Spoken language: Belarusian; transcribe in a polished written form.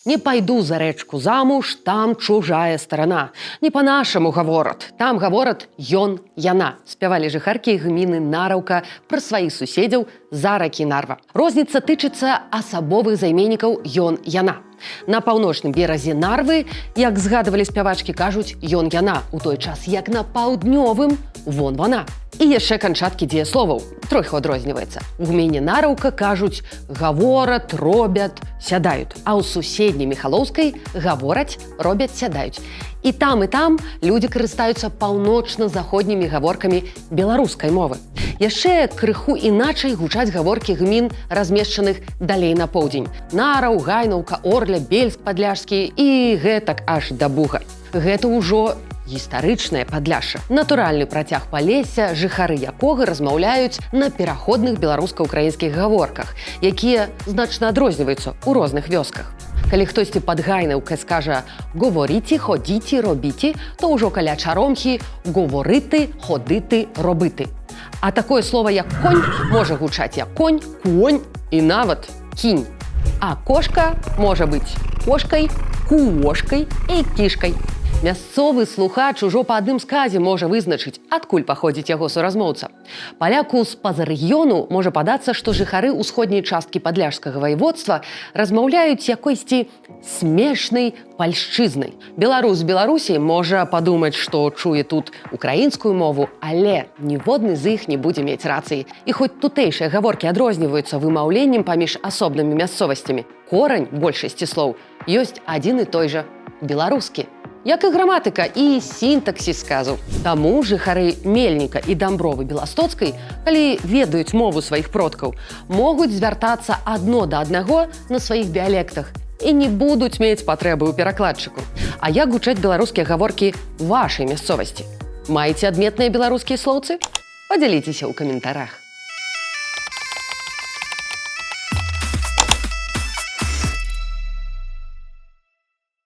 Не пайду за рэчку замуж, там чужая старана. Не па-нашаму гаворат, там гаворат ён, яна. Спявалі жыхаркі гміны Нараўка пра сваіх суседзяў за ракі Нарва. Розніца тычыцца асабовых займеннікаў ён, яна. На паўночным беразе Нарвы, як згадывалі спявачкі, кажуць ён, яна, у той час, як на паўднёвым вон вона. І яшчэ канчаткі дзеясловаў трохі адрозніваецца. У гміне Нараўка кажуць гаворат, робят, сядаюць, а ў суседняй Міхалоўскай гавораць, робяць, сядаюць. І там людзі карыстаюцца паўночна-заходнімі гаворкамі беларускай мовы. Яшчэ крыху іначай гучаць гаворкі гмін, размешчаных далей на поўдзень. Нараў, Гайнаўка, Орля, Бельск падляшскі і гэтак аж да Буга. Гэта ўжо гістарычнае Падляшша. Натуральны працяг Палесся, жыхары якога размаўляюць на пераходных беларуска-украінскіх гаворках, якія значна адрозніваюцца ў розных вёсках. Калі хтосьці пад Гайнаўкай скажа «говоріці, ходіці, робіці», то ўжо каля Чаромхі «говорити, ходити, робити». А такое слово, як конь, можа гучаць як конь, конь і нават кінь. А кошка можа быць кошкай, куошкай і кішкай. Мясцовы слухач ужо па адным сказе можа вызначыць, адкуль паходзіць яго суразмоўца. Паляку з-па-за рэгіёну можа падацца, што жыхары ўсходняй часткі падляшскага ваеводства размаўляюць якойсьці смешнай пальшчызнай. Беларус з Беларусі можа падумаць, што чуе тут украінскую мову, але ніводны з іх не будзе мець рацыі. І хоць тутэйшыя гаворкі адрозніваюцца вымаўленнем паміж асобнымі мясцовасцямі, корань большасці слоў ёсць адзін і той жа – беларускі. Як і граматыка і сінтаксіс сказаў. Таму жыхары Мельніка і Дамбровы Беластоцкай, калі ведаюць мову сваіх продкаў, могуць звяртацца адно да аднаго на сваіх дыялектах і не будуць мець патрэбы ў перакладчыку. А як гучаць беларускія гаворкі вашай мясцовасці? Маеце адметныя беларускія слоўцы? Падзяліцеся ў каментарах.